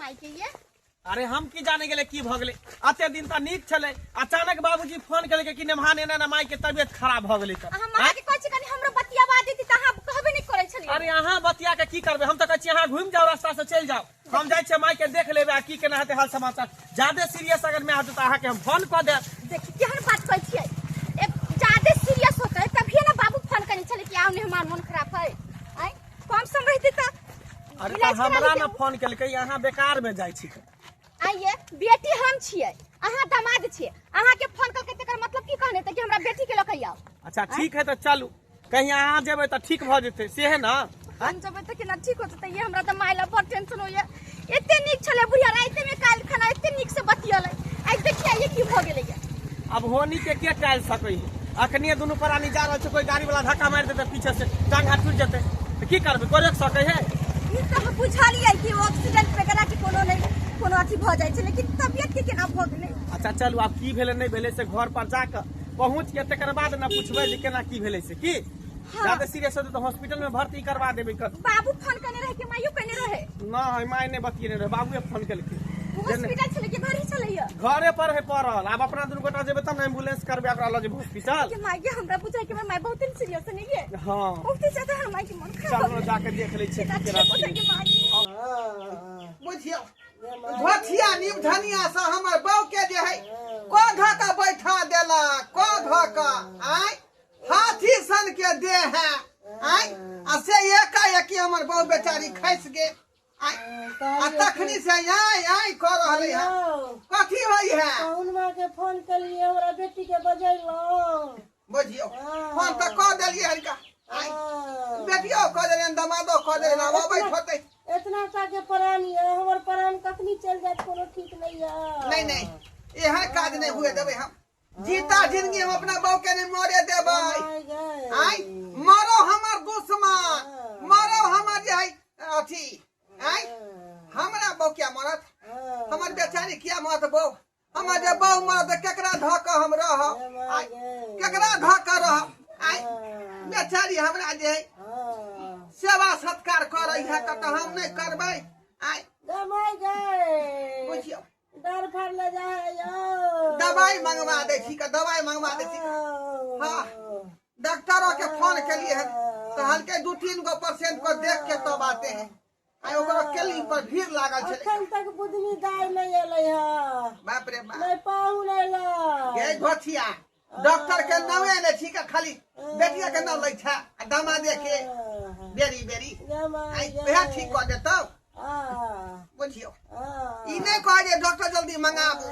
माई के ये अरे हम की जाने गेले की भ गेले अते दिन त नीक छले अचानक बाबूजी फोन केलके कि नमहाने ना माई के तबियत खराब भ गेले त हम माई के कहै छी कनी हमरो बतिया बादी थी त हम कहबे नहीं करै छलिए। अरे अहाँ बतिया के की करबे हम त कहै छी अहाँ घुम जाओ रास्ता से चल जाओ हम जाय छै माई के देख लेबे आ की केना हेते हाल समाचार ज्यादा सीरियस अगर में हत त अहाँ के हम फोन क दे। देखी केहन बात कहै छियै एक ज्यादा सीरियस होतै तभी ना बाबू फोन करै छले कि आउ ने हमार मन खराब है आई कम समय रहती त अरे त हमरा ना फोन केलकै अहाँ बेकार में जाय छी। आइए बेटी हम छियै अहाँ दामाद छियै अहाँ के फोन करके तकर मतलब की कहने त कि हमरा बेटी के लकै आउ। अच्छा ठीक है तो चलू कहीं अहाँ जेबै त ठीक भ जेतै से है ना हम जब तक ना ठीक होत त ये हमरा त माइला पर टेंशन होय एते नीक छले बुढ़िया राते में काल खाना एते नीक से बतियले आई देखिए ये की भ गेलै। अब होनी के टाल सकै अखनी दुनू प्राणी जा रहल छै कोई गाड़ी वाला धक्का मार देते पीछे से टांग हाथ टूट जेते त की करबै कोई रोक सकै है ई त हम बुझलियै कि एक्सीडेंट वगैरह के कोनो नहीं कोनो अथी भ जाय छै लेकिन तबियत के केना भ गेलै। अच्छा चलू आब की भेलै नहीं भेलै से घर पर जाकर पहुंच के तकर बाद ना पूछबै जे केना की भेलै से की ज्यादा सीरियस होते तो हॉस्पिटल में भर्ती करवा देबै। बाबू फोन करने रहे कि मायू करने रहे ना है माय ने बतिए रहे बाबूए फोन केलकै हॉस्पिटल चले के घर ही चलैया घरे पर है पड़ल अब अपना दुनू गोटा जेबै तब ना एम्बुलेंस करबै ओकरा ल जेबै हॉस्पिटल कि माय के हमरा बुझाय कि माय बहुत सीरियस नहीं है हां बहुत ज्यादा है माय के मन खराब चलो जाके देख लै छियै की केना बुझियो घोथिया नीम धनिया से हमर बहू के जे है को धका बैठा देला को धका आय हाथी सन के दे है आय आ से एकाएकी हमर बहू बेचारी खस गे आय आ तखनी से आय कर रहले है कथी होई है उनमा के फोन कलिए हमरा बेटी के बजैलो बुझियो फोन त क देलिए हरका आय बेटियो क देलिए दमादो क देलिए ना बैठ होते इतना सा के प्राणी है हमर प्राण कखनी चल जात कोनो ठीक नहीं है नहीं यह काज नहीं हुए देवे हम जीता जिंदगी हम अपना बहू के नहीं मरे देवे आई मरो हमर दुश्मन मरो हमर जे है अथी आई हमरा बहू क्या मरत हमर बेचारी क्या मरत बहू हमर जे बहू मरत केकरा धक हम रह आई केकरा धक रह आई बेचारी हमरा जे है सेवा सत्कार करई है त हम नहीं करबै आई गमाई गए बुझियो डर फर ले जाए यो दवाई मंगवा दे छी का दवाई मंगवा दे छी हां डॉक्टरों के फोन के लिए तो हल्के 2-3% को देख के तब आते हैं आई ओकरा केली पर भीड़ लागल छले अखन तक बुद्धि दाई नहीं एलै है बाप रे बाप नहीं पाहु नहीं ला ये घोथिया डॉक्टर के नामे ले छी का खाली बेटिया के नाम लै छा दामादे के बेरी बेरी आई वह ठीक कर देतौ बुझियो ई नहीं कह जे डॉक्टर जल्दी मंगाबू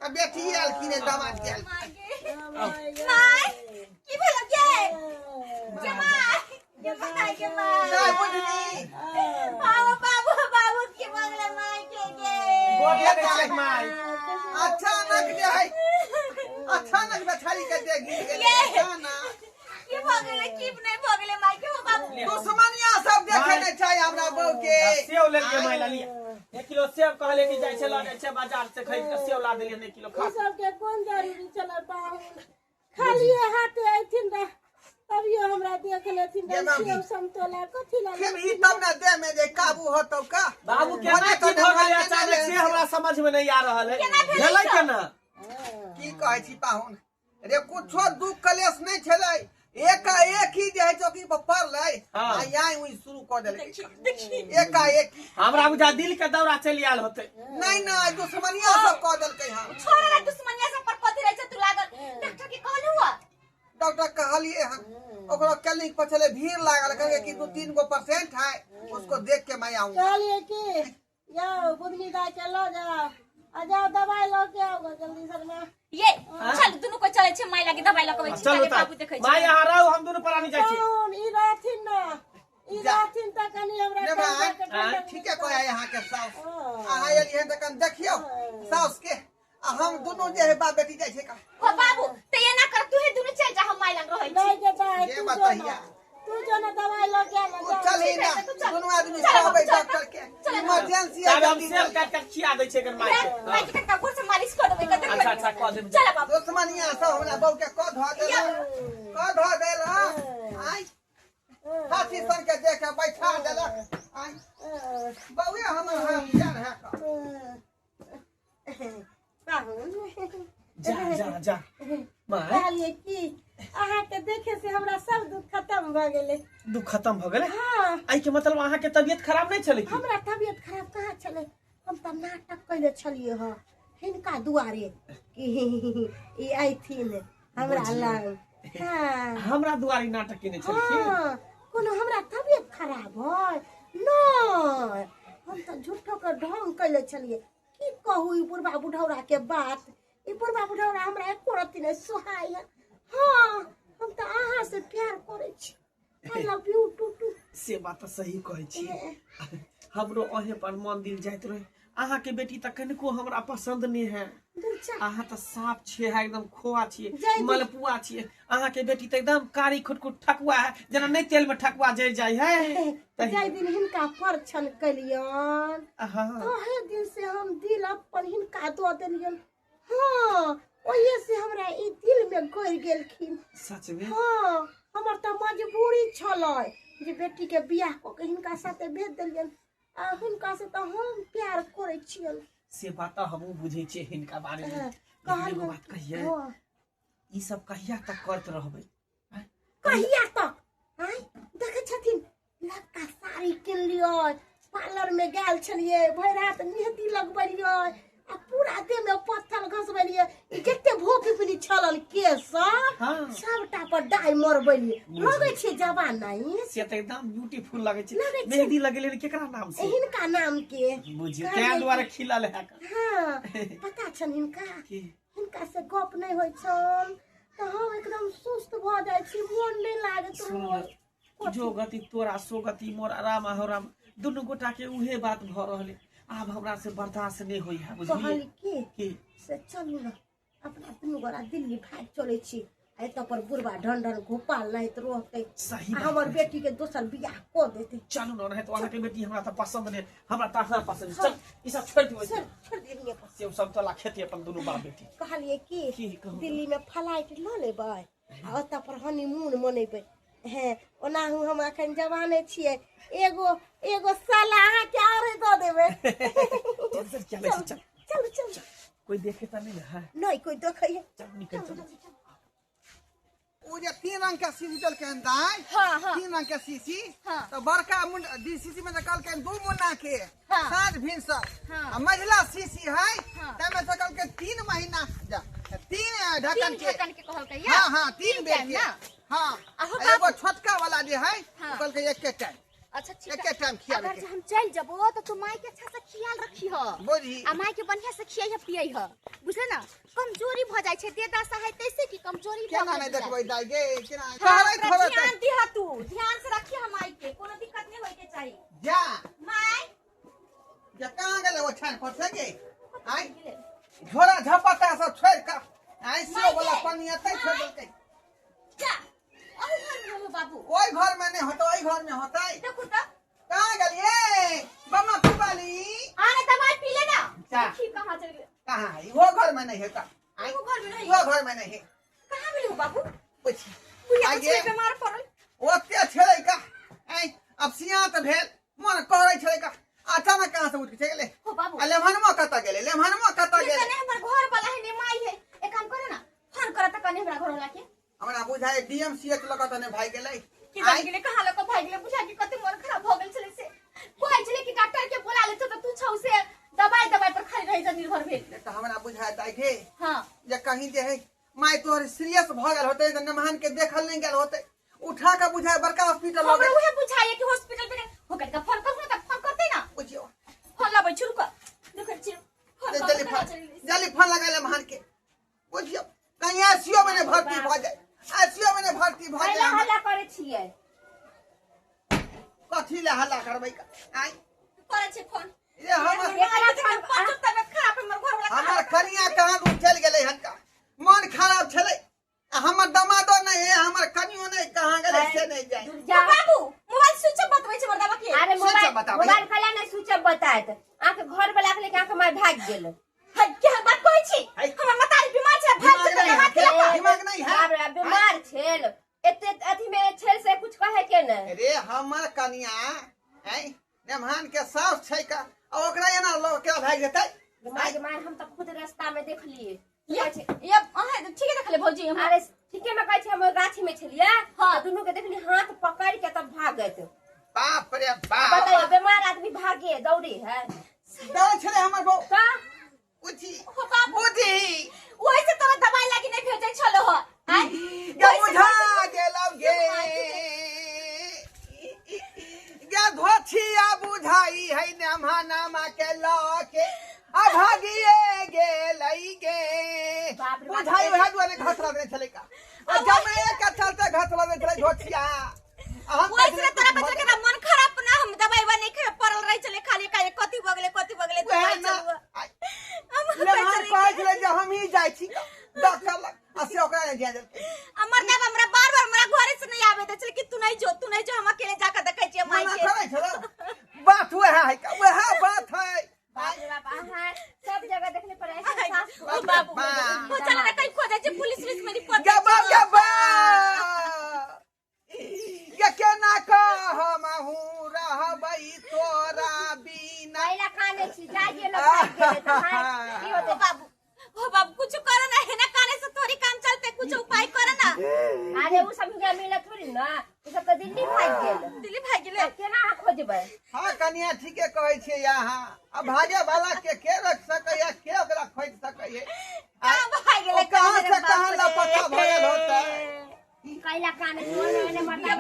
आ बेटी आल कि ने दामाद के माय की भेल के माय के नहीं बुझनी बाबू के मंगले माय के गोटे के माय अचानक जे है अचानक बेचारी के देख गेलै अचानक की भगले की नहीं भगले माय के हो बाबू दुश्मनिया सब देखे नहीं चाहिए हमरा बहू के सेव ले के माय ला लिया 1 किलो सेव कहले कि जाय छै लागे छै बाजार से खरीद के सेव ला देलिए 1 किलो खा सब के कोन जरूरी चला पाहु खाली हाथे आइथिन दा तभियो हमरा देख लेथिन सेव समतोला कथि ला फिर ई तब ना दे में जे काबू होतौ का बाबू केना की भ गेलै अचानक से हमरा समझ में नहीं आ रहल है भेलै केना की कहै छी पाहुन रे कुछो दुख कलेश नहीं छलै एक ही जे है चौकी पर पड़लै आ यहीं हुई शुरू कर देलकै एक हमरा बुझा दिल के दौरा चली आल होते नहीं दुश्मनिया सब कह देलकै हम छोड़ रे दुश्मनिया सब पर कथि रहै छै तू लागल डॉक्टर के कहलु हुआ डॉक्टर कहलिए हम ओकरा क्लिनिक पर चले भीड़ लागल कहे कि 2-3% है उसको देख के मैं आऊंगा कहलिए कि जाओ बुधनी दाई के लो जाओ आ जाओ दवाई लो के आओ जल्दी से में ये चल दुनु को चले छै माय लागे दवाई लकबै छी ताके बाबू देखै छै माय यहाँ रहू हम दोनों प्राणी जाय छी कौन ई राथिन ना ई राथिन त कनी हमरा ठीक है कोई यहाँ के सास अहाँ एलिए त कन देखियो सास के हम दोनों जे है बाप बेटी जाय छै का ओ बाबू त ये ना कर तू ही दुनु चल जा हम माय लग रहै छी नहीं जेता है ये बताइए तू जो ना दवाई लो के ना चल ही ना दोनों आदमी कहबै डॉक्टर के इमरजेंसी है हम सेव काट के खिया दै छै कर माय माय के का गोर से मालिश कर देबै कते अच्छा कह दे चल बाबू दुश्मनिया सब हमरा बहू के क ध देल आई हाथी सन के देख के बैठा देलक आई बउए हमर हाथ जा जा जा माय कहलिए कि अहाँ के देखे से हमरा सब दुख खत्म भ गेले। दुख खत्म भ गेले? हाँ आई के मतलब अहाँ के तबियत खराब नहीं चले की? हमरा तबियत खराब कहाँ चले, हम त नाटक कैले छलिए ह हिनका दुआरे कि ई आइथिन हमरा लग। हाँ हमरा दुआरी नाटक केने छले की? हाँ कोनो हमरा तबियत खराब है नहीं, हम तो झूठो के ढोंग कैले छलिए। की कहू ई बुढ़वा बुढ़ौरा के बात, ई बुढ़वा बुढ़ौरा हमरा एको रत्ती नहीं सुहाय है। हाँ हम तो अहाँ से प्यार करे छी, आई लव यू टू। से बात सही कहै छी। हमरो अहे पर मन दिल जाइत रहे। अहाँ के बेटी त कनिको हमरा पसंद नहीं है। अहाँ त साफ छिए है, एकदम खोआ छिए, मलपुआ छिए। अहाँ के बेटी त एकदम कारी खुटखुट ठकुआ है, जना नहीं तेल में ठकुआ जर जाय है। जाय दिन हिनका परछन कलियन, हां ओहे दिन से हम दिल अपन हिनका दो देलियन। हाँ ओहे से हमरा ई दिल में गड़ गेलखिन। सच में? हाँ हमर त मजबूरी छलै जे बेटी के बियाह क के हिनका साथे भेज देलियन। आ हिनका से त हम प्यार करे छियन। से बात हमहू बुझे छिए हिनका बारे में। कहल एगो बात कहिए, ई सब कहिया तक करत रहबै? कहिया तक? आय देखे छथिन लड़का साड़ी किन लियो, पार्लर में गेल छलिए, भरि रात मेहंदी लगबलिए, आ पूरा देह में पत्थर घसबलिए। ई जते भोपी पिनी छलल केस हाँ। सबटा पर डाई मरबलिए। लगे छे जवान नहीं से त एकदम ब्यूटीफुल लगे छै। लगे छै। मेहंदी लगेले केकरा नाम से? हिनका नाम के बुझियो तै द्वारा खिलल है। हाँ पता छन हिनका, की हिनका से गप नहीं होय छन त हम एकदम सुस्त भ जाय छी, मन नहीं लागत रोज। जो गति तोरा सो गति मोर आराम हो राम, दुनु गोटा के उहे बात भ रहले। आब हमरा से बर्दाश्त नहीं होई है, बुझलिए? कहली की से चलू ना अपना दुनू गोरा दिल्ली भाग चले छी। एत पर बुढ़वा ढंढन गोपाल नहीं तो रहते, सही बात हमर है। बेटी के दोसर बियाह को देते। चलू न, नहीं तो अहाँ के बेटी हमरा त पसंद नहीं, हमरा त अहाँ पसंद। चल ई सब छोड़ दियो। सर छोड़ दिए पर से सब तला खेती अपन दुनु बाप बेटी। कहलिए की कि कहू? दिल्ली में फ्लाइट ल लेबै आ ओत पर हनीमून मनेबै। हैं ओनाहू हम अखन जवाने छिए, एगो साला अहाँ के आरे द देबै। टेंशन क्या ले? चल चल कोई देखे त नहीं है? नहीं कोई देखै है। चल निकल चल। वो जे 3 रंग के सीसी चल के अंदाय, हाँ, हाँ। 3 रंग के सीसी, हाँ। तो बड़का मुंड सीसी में कल के 2 मुन्ना के हाँ। साँझ भिनसर। हाँ। आ मझला सीसी है, हाँ। तमे से कल के 3 महीना जा 3 ढक्कन के। ढक्कन के कहल के हाँ हाँ 3 बेर टाइम के। ना? हाँ अहो आ एगो छोटका वाला जे है, हाँ। कल के एक टाइम अच्छा ठीक एक है। टाइम खियावे अगर के। जे हम चल जबो तो तू माई के अच्छा से ख्याल रखी हो, बोझी आ माई के बढ़िया से खियाई पियाई हो, बुझले ना? कमजोरी भ जाय छे, देदा सहाय तैसे की कमजोरी भ केना जाय नहीं छे। देखबै दाई गे, केना हाँ, कहबै ओकरा थोड़े ध्यान दिहा तू, ध्यान से रखी हम माई के, कोनो दिक्कत नहीं होय के चाहिए। जा माई जा कहां गेले वो छान पर से गे। आई झोरा झपटा सब छोड़ का आई से वाला पानी आते छोड़ देलकै। जा अहु घर में हो बाबू, ओई घर में नहीं होता, ओई घर में होता है। देखो त कहां गेलिए बम्मा कुबाली? आने त माई पी ले ना। जा। देखी कहां चल गए? कहां है वो घर में नहीं है का? आई वो घर में नहीं। वो घर में नहीं है। कहां मिले हो बाबू? पूछ बुढ़िया आगे कुछ बीमार पड़ल। ओते छेलै का? आई अब सियात भेल मन कहै छलै का? अचानक कहां से उठ के गेले? हो बाबू अले मनमो कता गेले? ले मनमो कता गेले? कने हमर घर वाला है ने माई है, एक काम करे ना, फोन करे त कने हमरा घर वाला के हमरा बुझाए डीएमसीएच लगत ने भाई गेलै। कि जान गेले कहां लको भाई गेले, बुझा कि कते मन खराब हो गेल छले से। कोइ छले कि डॉक्टर के बोला ले त तू छौ से दवाई पर खाली रही जा निर्भर भेल। त हमरा बुझाए ताई के हां जे कहीं जे है माय तोहर सीरियस भ गेल होते त नमहान के देखल नहीं गेल होते, उठा के बुझाए बड़का हॉस्पिटल हमरा लगे। उहे बुझाइए कि हॉस्पिटल पे होकर का फोन करू त फोन करते ना। बुझियो फोन लाबै छु रुक, देखै छि फोन जल्दी फोन लगा ले महान के। बुझियो कहीं आईसीयू में भर्ती भ जाए, आईसीयू में भर्ती भ हल्ला जाए। हल्ला करे छियै, कथी ले हल्ला करबै का? आई करे छै फोन। ये हमर एकरा फोन पर तबे खराब हमर घर वाला हमर कनिया कहां दूर चल गेलै हनका, मन खराब छलै। हमर दमादो नहीं है, हमर कनियो नहीं, कहां गेलै से नहीं जाए। जा बाबू मोबाइल स्विच ऑफ बतबै छै मर्दावा के। अरे स्विच ऑफ मोबाइल बताबै। मोबाइल कला नहीं स्विच ऑफ बतायत आके घर वाला के लेके आके मार भाग गेल। है क्या बात कहै छी? हमर मतारी बीमार छै, भाग दिमाग के नहीं हाथ है, लगा। दिमाग नहीं है। बाप रे बीमार छेल एते अथी में छेल से कुछ कहे के न। अरे हमर कनिया है नमहान के साफ छै का, आ ओकरा एना लो के भाग जेतै। बीमार हम तो खुद रास्ता में देख लिए ये अहे ठीक है देखले भौजी हम अरे ठीके में कहै छै हम गाछी में छलिए हाँ। तो दुनू के देखली हाथ पकड़ के तब भाग गए। बाप रे बाप बताइए बीमार आदमी भागे दौड़ी है दौड़ छले हमर बौ का बुझी हो बाबू बुझी ओइ से तोरा दवाई लागी नहीं भेजै छलो हो आय गे बुझा गेलौ गे गे धोछिया बुझाई है नामा के लके आ भागिए गेलै गे बाप रे बाप। बुझाई वह दुआरे घसरा दे छले का आ जब एक चलते घसरा दे छले धोछिया हम ओइ से तोरा बच्चा के मन खराब ना हम दवाई बा नहीं खे पड़ल रही चले खाली काहे कथि बगले दवाई चलुआ हम ले हम कहै छले जे हम ही जाइ छी डॉक्टर लग आ से ओकरा ने जा दे हमर देव हमरा बार-बार हमरा घरे से नहीं आवे दे चल कि तू नहीं जो हम अकेले जाकर देखै छियै माई मना के करे छले बात वह है का वह बात है बाप रे बाप अहाँ सब जगह देखले पर ऐसे सास ओ बाबू ओ चल ना कहीं खोजे जे पुलिस में रिपोर्ट गबा ये केना हम हूँ रहबै तोरा बिना महिला काने छी जाइए लोग भाग गेले तो हां की होते ओ बाबू कुछ कर ना है ना काने से थोड़ी काम चलते कुछ उपाय कर ना अरे उ सब के मिला थोड़ी ना उ सब तो दिल्ली भाग गेल दिल्ली भाग गेले केना खोजबै। हाँ कनिया ठीके कहै छै यहाँ अब भागे वाला के रख सकै है के ओकरा खोज सकै है कहां भाग गेले कहां से कहां लापता भयल होता कैला काने छोड़ने मरता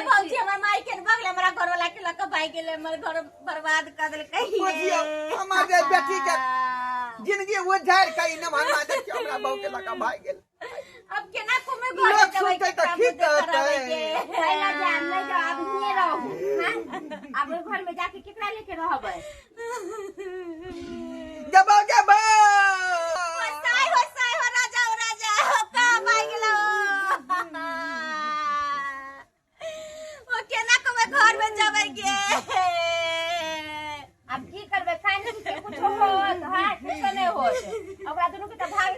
भौजी हमर माई के बगले हमरा घर वाला के लक भाग गेले हमर घर बर्बाद कर देल कहीं बुझियो हमारे बेटी के जिंदगी उजाड़ कई न मानवा दे कि हमरा बहू के लका भाई गेल अब केना को में घर लोग दवाई सुनते तो ठीक कहते कैला जान नहीं तो अब नहीं रहू हां अब घर में जाके केकरा लेके रहबै। गबा होसाई हो राजा हो का भाग गेलो ओ केना को में घर में जाबै गे अब की करबै खाने से कुछ होत हां कुछ नहीं होत ओकरा दुनू के त भाग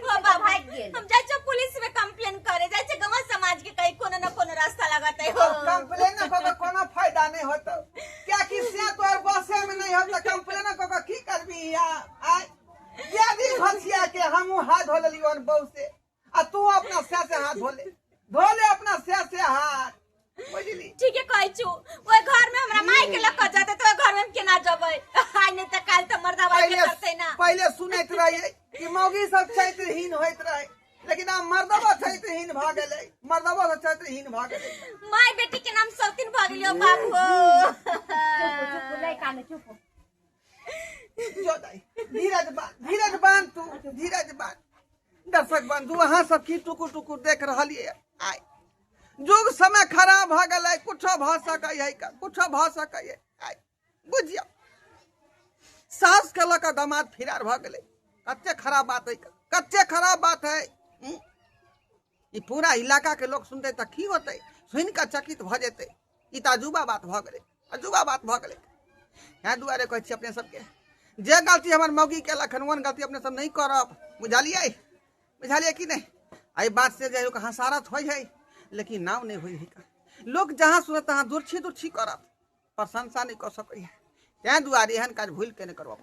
गेल हम जाय छ पुलिस में कंप्लेन करे जाय छ गांव समाज के कहीं कोनो न कोनो रास्ता लगाते हो कंप्लेन को कोनो फायदा नहीं होता क्या कि से तोर बसे में नहीं होता कंप्लेन को की करबी या आय यदि भसिया के हम हाथ धो लेलियन बहू से आ तू अपना से हाथ धो ले अपना से हाथ बुझली ठीक है कहै छु ओय घर में हमरा माई के लक जाते तो घर में हम केना जबै आइ नहीं त काल त मर्दावा के करते ना पहले सुनैत रहिए कि मौगी सब चैत्रहीन होइत रहे लेकिन अब मर्दवा चैत्रहीन भ गेलै मर्दवा सब चैत्रहीन भ गेलै माई बेटी के नाम सौतीन भ गेलियो बाबू चुप नहीं काने चुप जो दाई धीरज बांध तू धीरज बांध दर्शक बंधु अहाँ सब की टुकुर देख रहलिए आइ जुग समय खराब भ गेलै कुछो भ सकै है कुछो भ सकै है आइ बुझियो सास के लक दामाद फिरार भ गेलै कते खराब बात है कते खराब बात है ई पूरा इलाका के लोग सुनते त की होते सुन के चकित भ जेते ई त अजूबा बात भ गेलै अजूबा बात भ गेलै यहाँ दुआरे कहै छी अपने सबके जे गलती हमर मौगी के लखन वन गलती अपने सब नहीं करब बुझलिए कि नहीं आई बात से जो हंसारत हो है लेकिन नाव नहीं हुई है लोग जहाँ सुनत तहाँ दूरछी करत प्रशंसा नहीं कर सकै है तैं दुआरे एहन काज भूल के नहीं करो अपने।